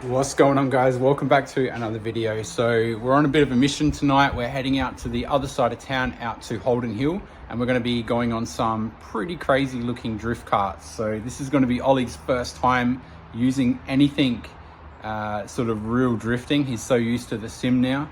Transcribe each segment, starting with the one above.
What's going on, guys? Welcome back to another video. So we're on a bit of a mission tonight. We're heading out to the other side of town, out to Holden Hill, and we're going to be going on some pretty crazy looking drift karts. So this is going to be Ollie's first time using anything sort of real drifting. He's so used to the sim now,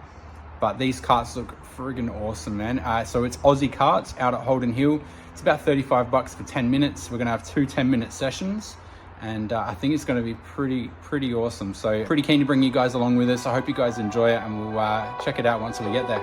but these karts look friggin' awesome, man. So it's Aussie karts out at Holden Hill. It's about 35 bucks for 10 minutes. We're going to have two 10-minute sessions. And I think it's going to be pretty awesome. So pretty keen to bring you guys along with us. I hope you guys enjoy it, and we'll check it out once we get there.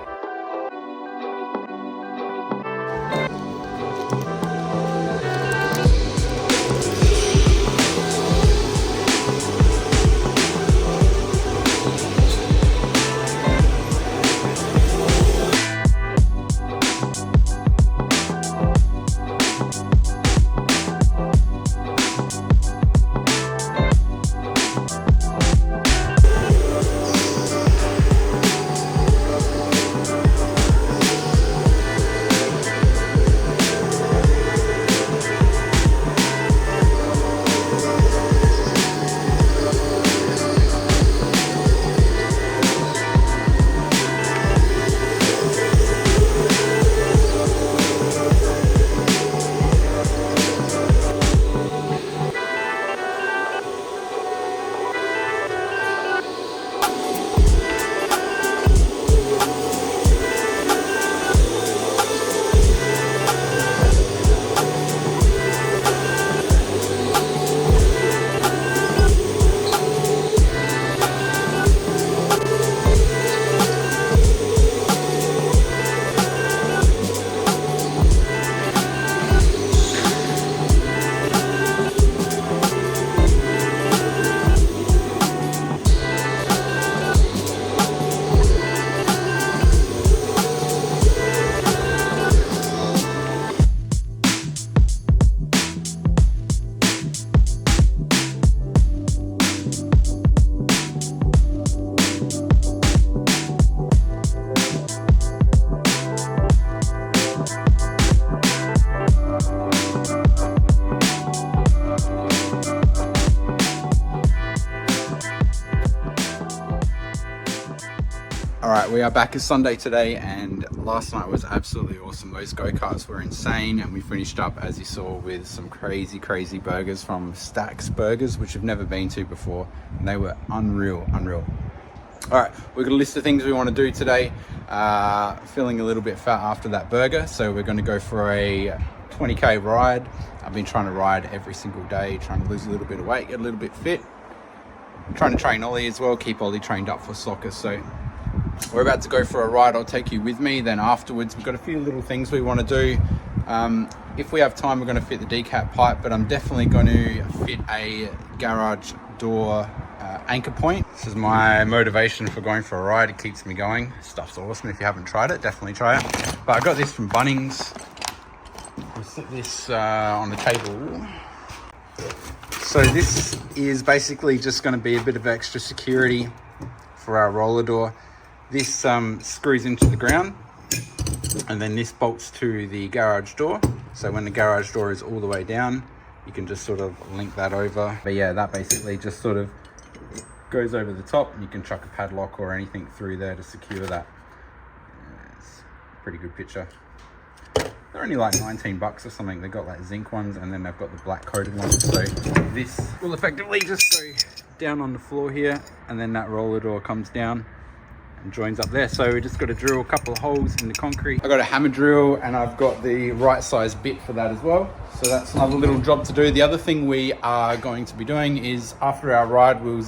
Alright, we are back. It's Sunday today, and last night was absolutely awesome. Those go-karts were insane, and we finished up, as you saw, with some crazy burgers from Stack's Burgers, which I've never been to before, and they were unreal. Alright, we've got a list of things we want to do today. Feeling a little bit fat after that burger, so we're going to go for a 20k ride. I've been trying to ride every single day, trying to lose a little bit of weight, get a little bit fit. I'm trying to train Ollie as well, keep Ollie trained up for soccer, so we're about to go for a ride. I'll take you with me. Then afterwards, we've got a few little things we want to do. If we have time, we're going to fit the decat pipe, but I'm definitely going to fit a garage door anchor point. This is my motivation for going for a ride. It keeps me going. Stuff's awesome. If you haven't tried it, definitely try it. But I got this from Bunnings. We'll sit this on the table. So this is basically just going to be a bit of extra security for our roller door. This screws into the ground, and then this bolts to the garage door. So when the garage door is all the way down, you can just sort of link that over. But yeah, that basically just sort of goes over the top, and you can chuck a padlock or anything through there to secure that. It's a pretty good picture. They're only like 19 bucks or something. They've got like zinc ones, and then they've got the black coated ones. So this will effectively just go down on the floor here, and then that roller door comes down and joins up there. So we just got to drill a couple of holes in the concrete. I got a hammer drill, and I've got the right size bit for that as well. So that's another little job to do. The other thing we are going to be doing is, after our ride, we'll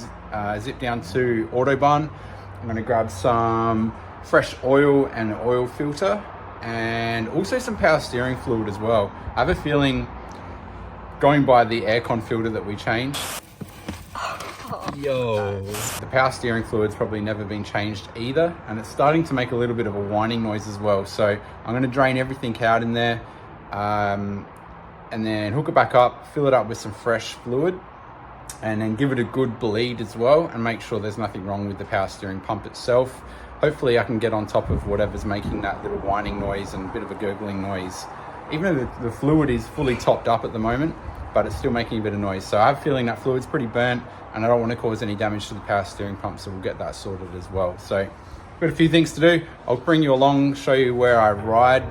zip down to Autobahn. I'm going to grab some fresh oil and an oil filter, and also some power steering fluid as well. I have a feeling, going by the aircon filter that we changed, the power steering fluid's probably never been changed either, and it's starting to make a little bit of a whining noise as well. So I'm going to drain everything out in there, and then hook it back up, fill it up with some fresh fluid, and then give it a good bleed as well, and make sure there's nothing wrong with the power steering pump itself. Hopefully I can get on top of whatever's making that little whining noise and a bit of a gurgling noise. Even though the fluid is fully topped up at the moment, but it's still making a bit of noise. So I have a feeling that fluid's pretty burnt, and I don't want to cause any damage to the power steering pump, so we'll get that sorted as well. So got a few things to do. I'll bring you along, show you where I ride.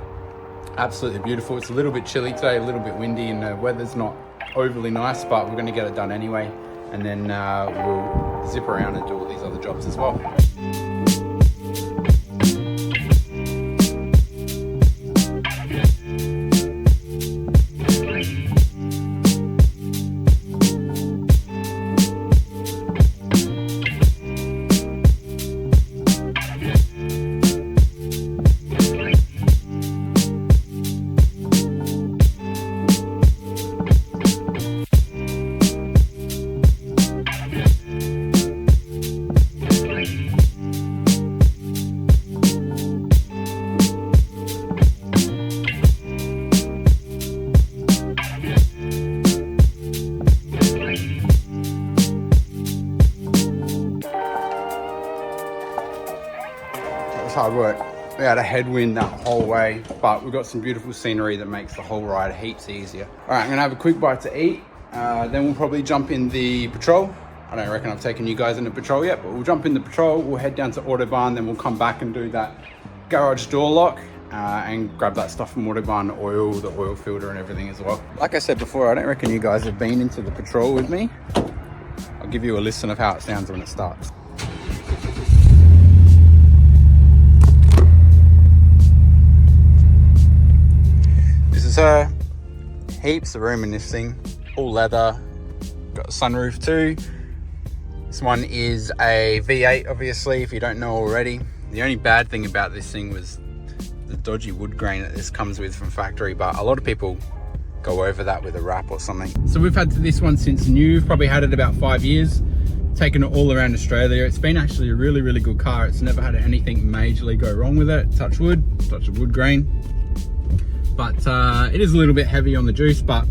Absolutely beautiful. It's a little bit chilly today, a little bit windy, and the weather's not overly nice, but we're going to get it done anyway, and then we'll zip around and do all these other jobs as well. Hard work. We had a headwind that whole way, but we've got some beautiful scenery that makes the whole ride heaps easier. All right, I'm gonna have a quick bite to eat. Then we'll probably jump in the patrol. I don't reckon I've taken you guys into patrol yet, but we'll jump in the patrol. We'll head down to Autobahn, then we'll come back and do that garage door lock and grab that stuff from Autobahn, oil, the oil filter and everything as well. Like I said before, I don't reckon you guys have been into the patrol with me. I'll give you a listen of how it sounds when it starts. Heaps of room in this thing, all leather, got a sunroof too. This one is a V8, obviously, if you don't know already. The only bad thing about this thing was the dodgy wood grain that this comes with from factory, but a lot of people go over that with a wrap or something. So we've had this one since new, probably had it about 5 years, taken it all around Australia. It's been actually a really, really good car. It's never had anything majorly go wrong with it. Touch wood, touch of wood grain. But it is a little bit heavy on the juice, but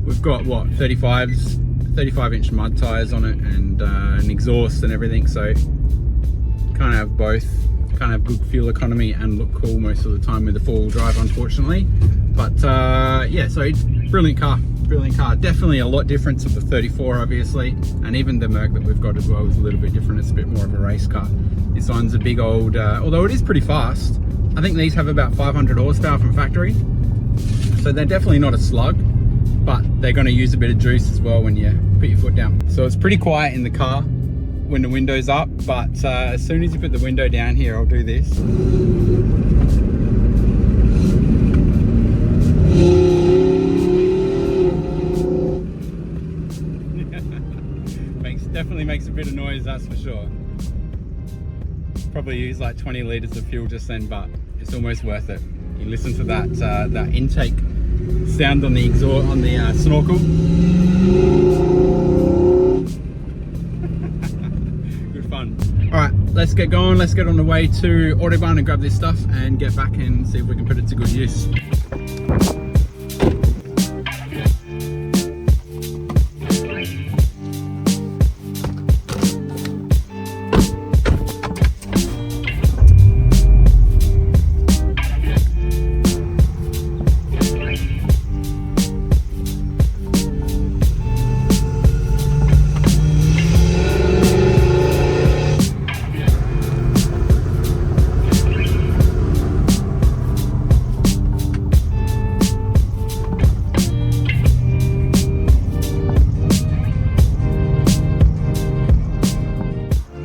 we've got what, 35-inch mud tires on it, and an exhaust and everything, so can't have both. Can't have good fuel economy and look cool most of the time with the four-wheel drive, unfortunately. But yeah, so it's brilliant car. Definitely a lot different to the 34, obviously, and even the Merc that we've got as well is a little bit different. It's a bit more of a race car. This one's a big old, although it is pretty fast. I think these have about 500 horsepower from factory, so they're definitely not a slug, but they're going to use a bit of juice as well when you put your foot down. So it's pretty quiet in the car when the window's up, but as soon as you put the window down here, I'll do this. Definitely makes a bit of noise, that's for sure. Probably use like 20 litres of fuel just then, but it's almost worth it. You listen to that that intake sound on the exhaust, on the snorkel. Good fun. All right, let's get going. Let's get on the way to Autobahn and grab this stuff and get back and see if we can put it to good use.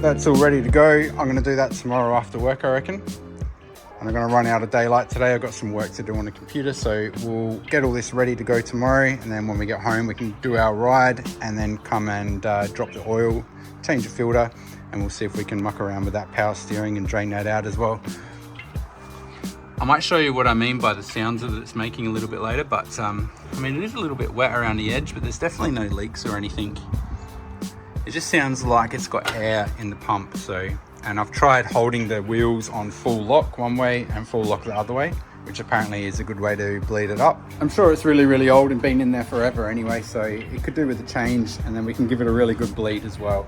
That's all ready to go. I'm going to do that tomorrow after work, I reckon. And I'm going to run out of daylight today. I've got some work to do on the computer, so we'll get all this ready to go tomorrow, and then when we get home we can do our ride and then come and drop the oil, change the filter, and we'll see if we can muck around with that power steering and drain that out as well. I might show you what I mean by the sounds that it's making a little bit later, but I mean, it is a little bit wet around the edge, but there's definitely no leaks or anything. It just sounds like it's got air in the pump. So, and I've tried holding the wheels on full lock one way and full lock the other way, which apparently is a good way to bleed it up. I'm sure it's really, really old and been in there forever anyway, so it could do with a change, and then we can give it a really good bleed as well.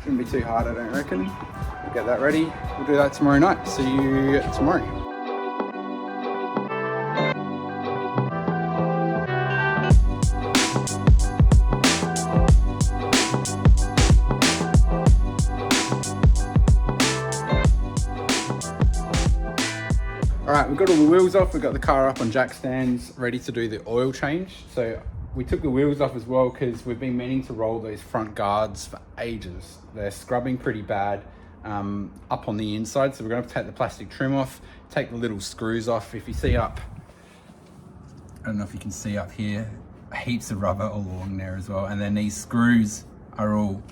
Shouldn't be too hard, I don't reckon. We'll get that ready. We'll do that tomorrow night. See you tomorrow. Alright, we've got all the wheels off, we've got the car up on jack stands, ready to do the oil change. So we took the wheels off as well because we've been meaning to roll those front guards for ages. They're scrubbing pretty bad up on the inside, so we're going to have to take the plastic trim off, take the little screws off. If you see up, I don't know if you can see up here, heaps of rubber all along there as well, and then these screws are all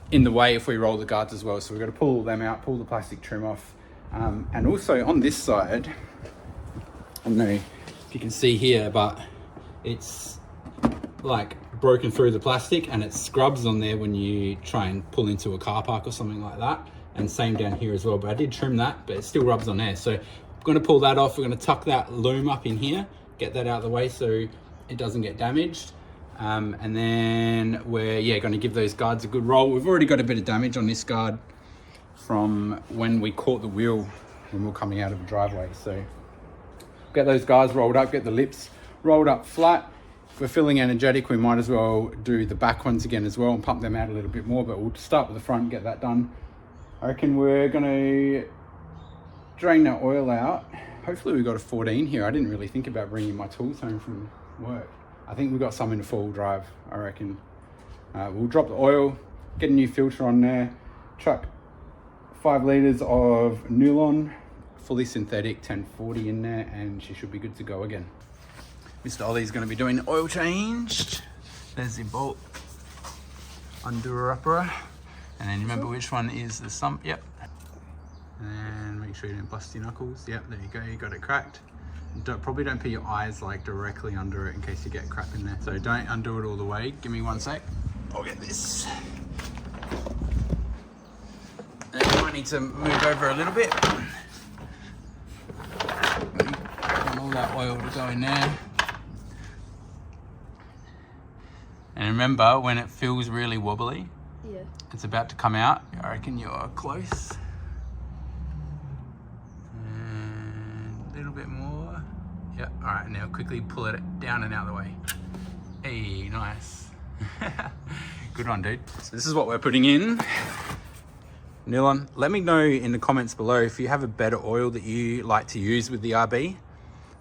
in the way if we roll the guards as well, so we're going to pull all them out, pull the plastic trim off. And also on this side, I don't know if you can see here, but it's like broken through the plastic and it scrubs on there when you try and pull into a car park or something like that. And same down here as well, but I did trim that, but it still rubs on there. So I'm going to pull that off. We're going to tuck that loom up in here, get that out of the way so it doesn't get damaged. And then we're going to give those guards a good roll. We've already got a bit of damage on this guard from when we caught the wheel when we were coming out of the driveway. So get those guards rolled up, get the lips rolled up flat. If we're feeling energetic, we might as well do the back ones again as well and pump them out a little bit more, but we'll start with the front and get that done. I reckon we're gonna drain that oil out. Hopefully we got a 14 here. I didn't really think about bringing my tools home from work. I think we got some in the four-wheel drive, I reckon. We'll drop the oil, get a new filter on there, chuck 5 litres of Nylon, fully synthetic 1040 in there, and she should be good to go again. Mr. Ollie's going to be doing the oil change. There's the bolt underupper, and then remember which one is the sump. Yep. And make sure you don't bust your knuckles. Yep, there you go, you got it cracked. Probably don't put your eyes like directly under it in case you get crap in there. So don't undo it all the way. Give me 1 sec. I'll get this. And I might need to move over a little bit. Want all that oil to go in there. And remember, when it feels really wobbly, it's about to come out. I reckon you're close. And a little bit more. Yeah, all right, now quickly pull it down and out of the way. Hey, nice. Good one, dude. So this is what we're putting in. Nylon. Let me know in the comments below if you have a better oil that you like to use with the RB.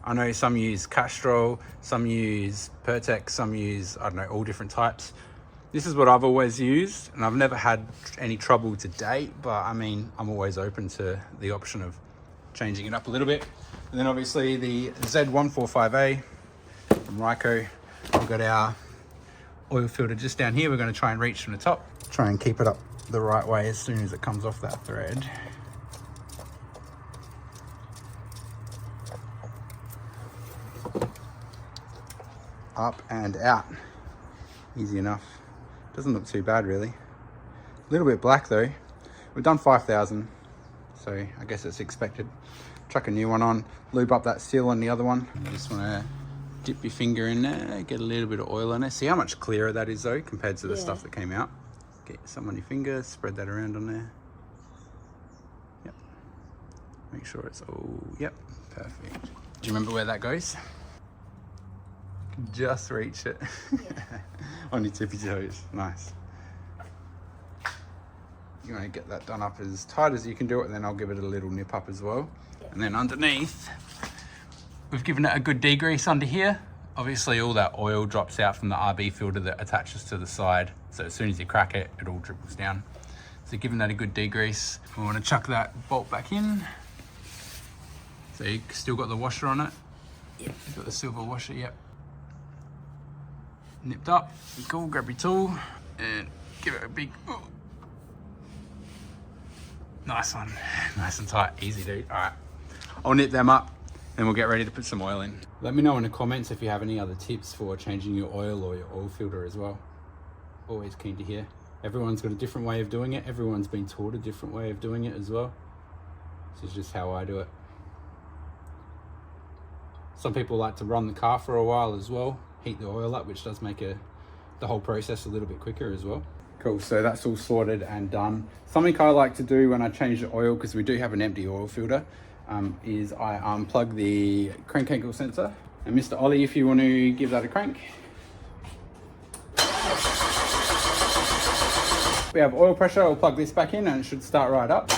I know some use Castrol, some use Pertex, some use, I don't know, all different types. This is what I've always used, and I've never had any trouble to date, but I mean, I'm always open to the option of changing it up a little bit. And then obviously the Z145A from Ryco. We've got our oil filter just down here. We're going to try and reach from the top, try and keep it up the right way as soon as it comes off that thread. Up and out. Easy enough. Doesn't look too bad really. A little bit black though. We've done 5,000, so I guess it's expected. Chuck a new one on, lube up that seal on the other one. You just want to dip your finger in there, get a little bit of oil in it. See how much clearer that is though compared to the stuff that came out. Get some on your finger, spread that around on there. Yep. Make sure it's all, yep, perfect. Do you remember where that goes? Just reach it. On your tippy toes. Nice. You want to get that done up as tight as you can do it, and then I'll give it a little nip up as well. And then underneath, we've given it a good degrease under here. Obviously all that oil drops out from the RB filter that attaches to the side. So as soon as you crack it, it all dribbles down. So giving that a good degrease. We want to chuck that bolt back in. So you still got the washer on it. Yep. You've got the silver washer, yep. Nipped up, cool, grab your tool and give it a big, ooh. Nice one, nice and tight, easy dude. All right, I'll nip them up and we'll get ready to put some oil in. Let me know in the comments if you have any other tips for changing your oil or your oil filter as well. Always keen to hear. Everyone's got a different way of doing it. Everyone's been taught a different way of doing it as well. This is just how I do it. Some people like to run the car for a while as well, heat the oil up, which does make the whole process a little bit quicker as well. Cool, so that's all sorted and done. Something I like to do when I change the oil, because we do have an empty oil filter, is I unplug the crank angle sensor. And Mr. Ollie, if you want to give that a crank. We have oil pressure, I'll plug this back in and it should start right up.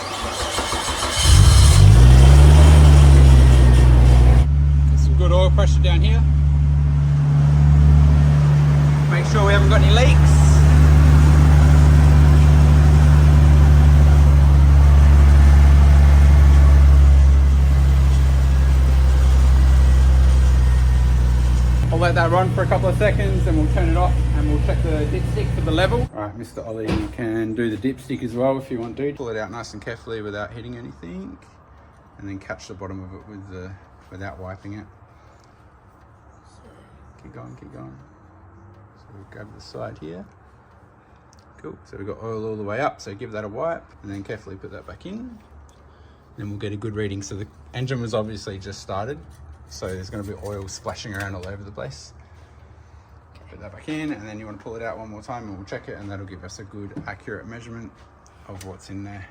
good oil pressure down here. Make sure we haven't got any leaks. I'll let that run for a couple of seconds and we'll turn it off and we'll check the dipstick for the level. All right, Mr. Ollie, you can do the dipstick as well if you want to. Pull it out nice and carefully without hitting anything, and then catch the bottom of it with without wiping it. So keep going, keep going. So we'll grab the side here. Cool, so we've got oil all the way up, so give that a wipe and then carefully put that back in. Then we'll get a good reading. So the engine was obviously just started, so there's going to be oil splashing around all over the place. Put that back in, and then you want to pull it out one more time and we'll check it, and that'll give us a good accurate measurement of what's in there.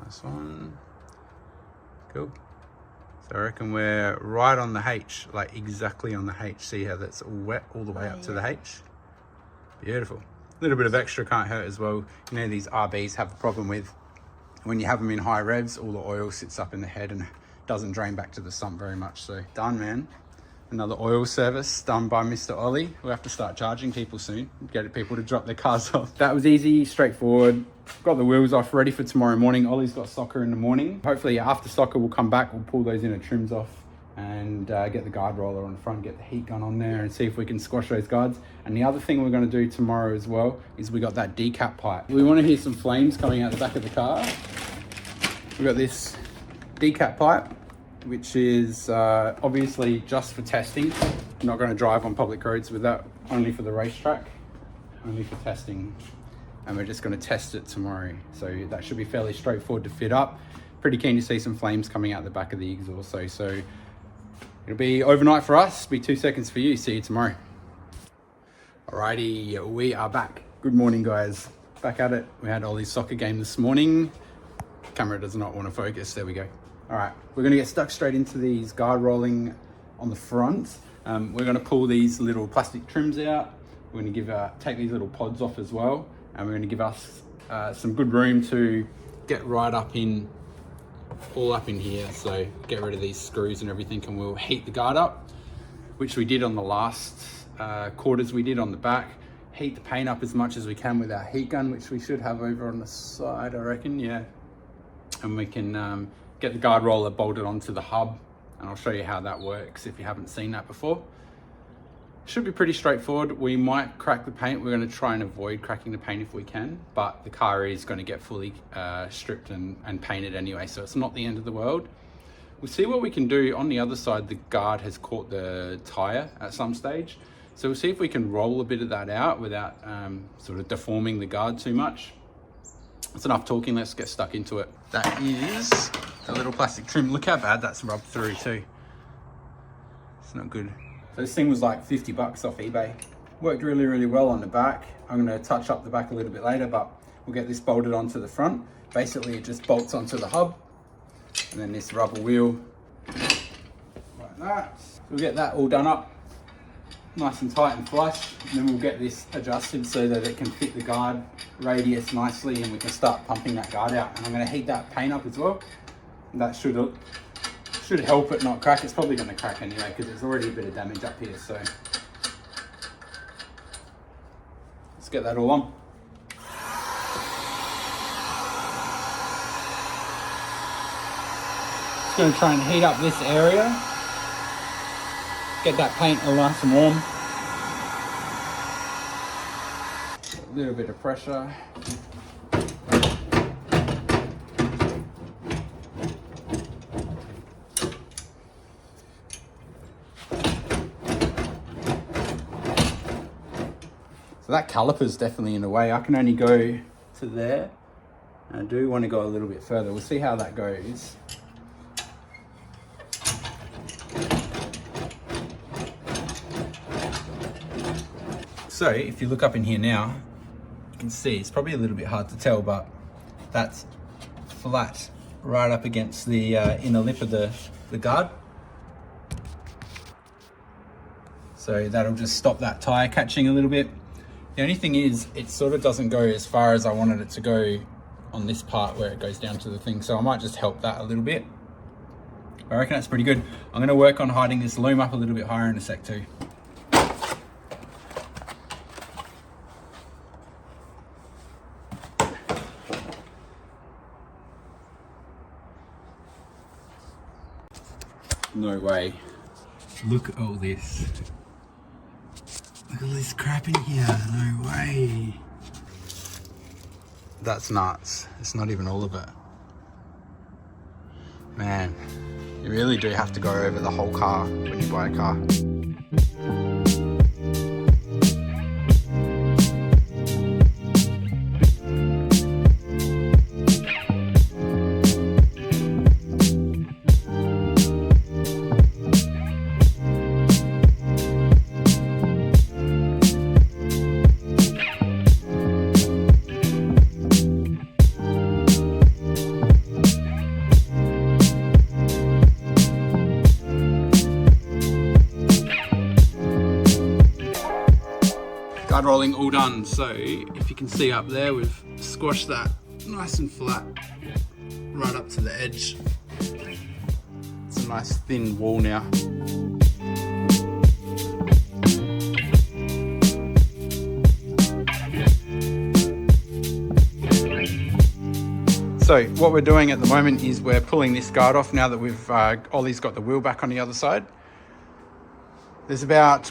Nice one. Cool. So I reckon we're right on the H, like exactly on the H. See how that's all wet all the way up to the H? Beautiful. A little bit of extra can't hurt as well. You know, these RBs have a problem with when you have them in high revs, all the oil sits up in the head and doesn't drain back to the sump very much. So done, man. Another oil service done by Mr. Ollie. We'll have to start charging people soon, get people to drop their cars off. That was easy, straightforward. Got the wheels off, ready for tomorrow morning. Ollie's got soccer in the morning. Hopefully after soccer we'll come back, we'll pull those inner trims off and get the guard roller on the front, get the heat gun on there and see if we can squash those guards. And the other thing we're going to do tomorrow as well is we got that decat pipe. We want to hear some flames coming out the back of the car. We've got this decat pipe, which is obviously just for testing. I'm not going to drive on public roads with that, only for the racetrack, only for testing. And we're just going to test it tomorrow. So that should be fairly straightforward to fit up. Pretty keen to see some flames coming out the back of the exhaust. So it'll be overnight for us, be 2 seconds for you. See you tomorrow. Alrighty, we are back. Good morning, guys. Back at it. We had Ollie's soccer game this morning. Camera does not want to focus. There we go. All right, we're going to get stuck straight into these guard rolling on the front. We're going to pull these little plastic trims out. We're going to take these little pods off as well, and we're going to give us some good room to get right up in, all up in here. So get rid of these screws and everything, and we'll heat the guard up, which we did on the last quarters we did on the back. Heat the paint up as much as we can with our heat gun, which we should have over on the side, I reckon, yeah. And we can get the guard roller bolted onto the hub, and I'll show you how that works if you haven't seen that before. Should be pretty straightforward. We might crack the paint. We're going to try and avoid cracking the paint if we can, but the car is going to get fully stripped and painted anyway, so it's not the end of the world. We'll see what we can do. On the other side, the guard has caught the tire at some stage, so we'll see if we can roll a bit of that out without sort of deforming the guard too much. That's enough talking, let's get stuck into it. That is a little plastic trim. Look how bad that's rubbed through too. It's not good. So this thing was like 50 bucks off eBay. Worked really, really well on the back. I'm gonna touch up the back a little bit later, but we'll get this bolted onto the front. Basically it just bolts onto the hub, and then this rubber wheel, like that. So we'll get that all done up, nice and tight and flush, and then we'll get this adjusted so that it can fit the guard radius nicely, and we can start pumping that guard out. And I'm going to heat that paint up as well. And that should help it not crack. It's probably going to crack anyway because there's already a bit of damage up here. So let's get that all on. Just going to try and heat up this area. Get that paint all nice and warm. A little bit of pressure. So that caliper's definitely in the way. I can only go to there. I do want to go a little bit further. We'll see how that goes. So if you look up in here now, you can see it's probably a little bit hard to tell, but that's flat right up against the inner lip of the guard. So that'll just stop that tire catching a little bit. The only thing is it sort of doesn't go as far as I wanted it to go on this part where it goes down to the thing. So I might just help that a little bit. But I reckon that's pretty good. I'm gonna work on hiding this loom up a little bit higher in a sec too. No way. Look at all this. Look at all this crap in here. No way. That's nuts. It's not even all of it. Man, you really do have to go over the whole car when you buy a car. Guard rolling all done. So if you can see up there, we've squashed that nice and flat right up to the edge. It's a nice thin wall now. So what we're doing at the moment is we're pulling this guard off now that we've Ollie's got the wheel back on the other side. There's about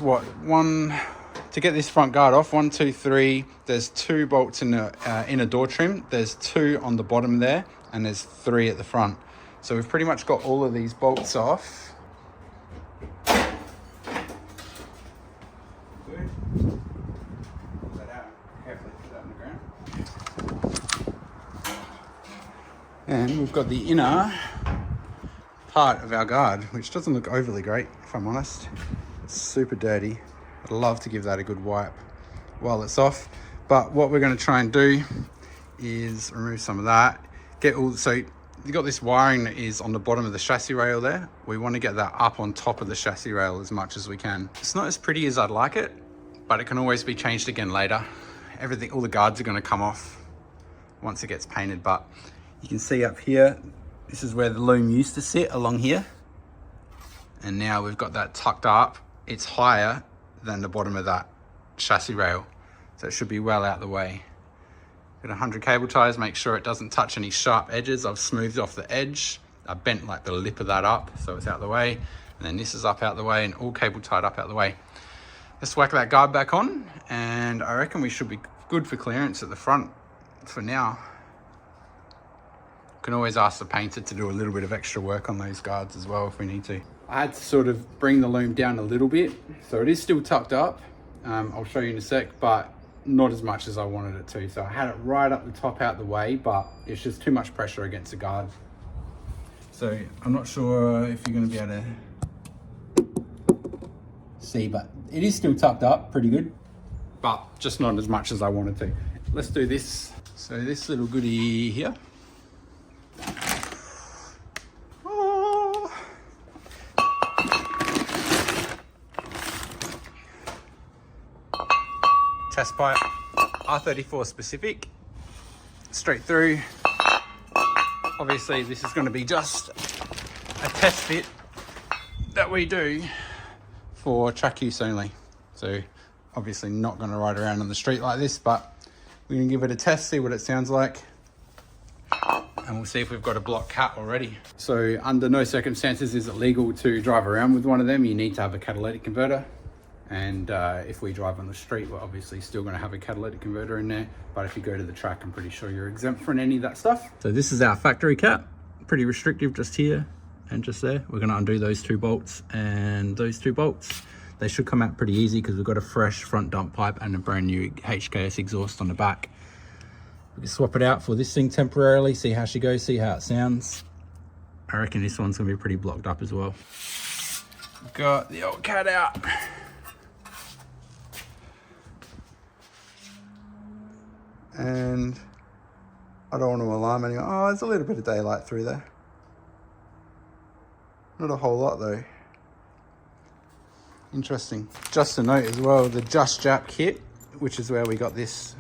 to get this front guard off, 1, 2, 3, there's 2 bolts in the inner door trim, there's 2 on the bottom there, and there's 3 at the front. So we've pretty much got all of these bolts off. And we've got the inner part of our guard, which doesn't look overly great, if I'm honest. It's super dirty. I'd love to give that a good wipe while it's off. But what we're going to try and do is remove some of that. So you've got this wiring that is on the bottom of the chassis rail there. We want to get that up on top of the chassis rail as much as we can. It's not as pretty as I'd like it, but it can always be changed again later. All the guards are going to come off once it gets painted, but you can see up here, this is where the loom used to sit along here. And now we've got that tucked up. It's higher than the bottom of that chassis rail. So it should be well out the way. Got 100 cable ties, make sure it doesn't touch any sharp edges. I've smoothed off the edge. I bent like the lip of that up so it's out the way. And then this is up out the way and all cable tied up out the way. Let's whack that guard back on and I reckon we should be good for clearance at the front for now. Can always ask the painter to do a little bit of extra work on those guards as well if we need to. I had to sort of bring the loom down a little bit, so it is still tucked up. I'll show you in a sec, but not as much as I wanted it to. So I had it right up the top out the way, but it's just too much pressure against the guard. So I'm not sure if you're going to be able to see, but it is still tucked up pretty good, but just not as much as I wanted to. Let's do this. So this little goodie here. Test pipe, R34 specific, straight through. Obviously this is going to be just a test fit that we do for track use only. So obviously not going to ride around on the street like this, but we're going to give it a test, see what it sounds like. And we'll see if we've got a block cat already. So under no circumstances is it legal to drive around with one of them. You need to have a catalytic converter. And if we drive on the street, we're obviously still going to have a catalytic converter in there. But if you go to the track, I'm pretty sure you're exempt from any of that stuff. So this is our factory cap. Pretty restrictive just here and just there. We're going to undo those 2 bolts and those 2 bolts. They should come out pretty easy because we've got a fresh front dump pipe and a brand new HKS exhaust on the back. We can swap it out for this thing temporarily, see how she goes, see how it sounds. I reckon this one's going to be pretty blocked up as well. Got the old cat out. And I don't want to alarm anyone. Oh, there's a little bit of daylight through there. Not a whole lot though. Interesting. Just to note as well, the Just Jap kit, which is where we got this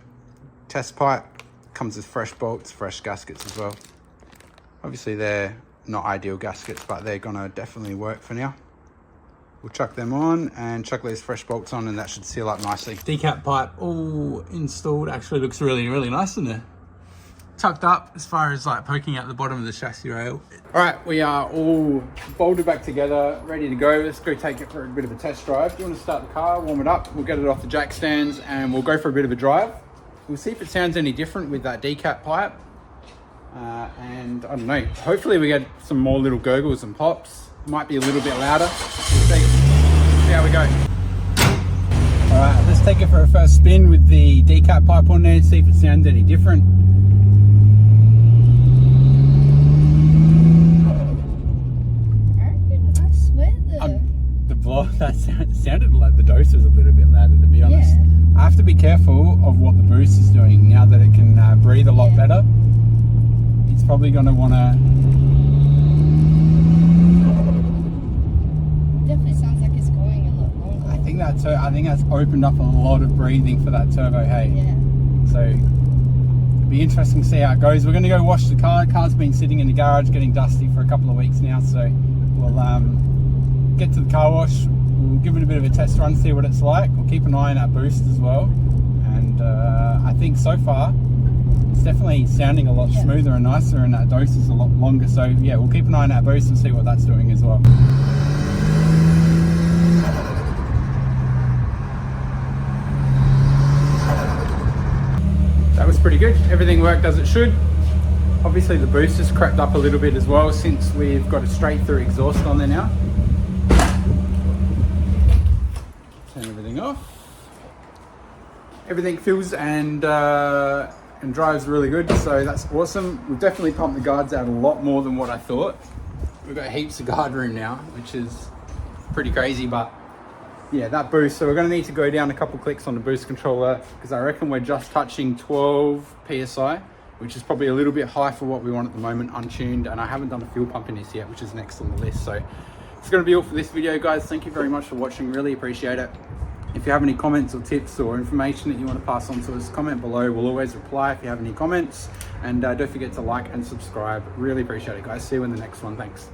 test pipe, comes with fresh bolts, fresh gaskets as well. Obviously they're not ideal gaskets, but they're gonna definitely work for now. We'll chuck them on and chuck these fresh bolts on, and that should seal up nicely. Decat pipe all installed. Actually looks really, really nice in there. Tucked up as far as like poking out the bottom of the chassis rail. All right, we are all bolted back together, ready to go. Let's go take it for a bit of a test drive. Do you want to start the car, warm it up? We'll get it off the jack stands and we'll go for a bit of a drive. We'll see if it sounds any different with that decat pipe. And I don't know, hopefully we get some more little gurgles and pops. Might be a little bit louder. We'll see how we go. All right, let's take it for a first spin with the decat pipe on there and see if it sounds any different. I swear the blow, that sounded like the dose was a little bit louder, to be honest. Yeah. I have to be careful of what the boost is doing now that it can breathe a lot better. It's probably going to want to... Definitely sounds like it's going a lot longer. I think that's opened up a lot of breathing for that turbo, hey? Yeah. So it'll be interesting to see how it goes. We're going to go wash the car. The car's been sitting in the garage getting dusty for a couple of weeks now, so we'll get to the car wash. We'll give it a bit of a test run, see what it's like. We'll keep an eye on that boost as well. And I think so far it's definitely sounding a lot smoother and nicer, and that dose is a lot longer. So yeah, we'll keep an eye on that boost and see what that's doing as well. That was pretty good. Everything worked as it should. Obviously the boost has crept up a little bit as well since we've got a straight through exhaust on there now. Turn everything off. Everything feels and drives really good, so that's awesome. We've definitely pumped the guards out a lot more than what I thought. We've got heaps of guard room now, which is pretty crazy, but yeah, that boost. So we're going to need to go down a couple clicks on the boost controller because I reckon we're just touching 12 PSI, which is probably a little bit high for what we want at the moment, untuned, and I haven't done a fuel pump in this yet, which is next on the list. So it's going to be all for this video, guys. Thank you very much for watching. Really appreciate it. If you have any comments or tips or information that you want to pass on to us, comment below. We'll always reply if you have any comments. And don't forget to like and subscribe. Really appreciate it, guys. See you in the next one. Thanks.